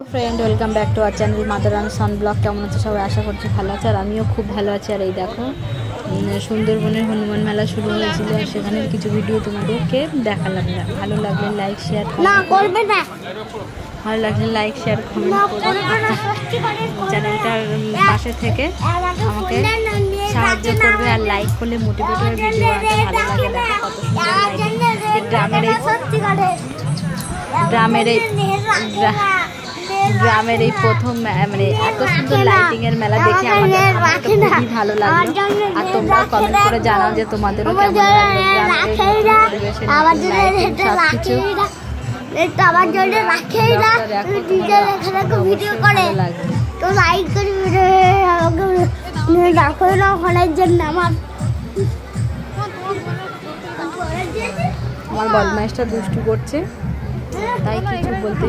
Friend welcome back to our channel Madarani son blog. केमन आछो सबाई? आशा करछि भालो आछो और आमिও खूब भालो आछि। और এই দেখো সুন্দরবনের হনুমান মেলা শুরু হয়েছিল আর সেখানে কিছু ভিডিও তোমাদেরকে দেখালাম। ভালো লাগলে লাইক শেয়ার না করবে না, ভালো লাগলে লাইক শেয়ার কমেন্ট করবে, চ্যানেলটার পাশে থেকে আমাকে সাহায্য করবে আর লাইক করলে মোটিভেট হয়ে ভিডিও আনতে ভালো লাগে। দেখো কত সুন্দর গ্রামের এই প্রথম মানে এত সুন্দর লাইটিং এর মেলা দেখে আমাদের খুবই ভালো লাগলো। আর তোমরা কমেন্ট করে জানাও যে তোমাদেরও কেমন আমার বদমাইশটা দুষ্টু করছে তাই কিছু বলতে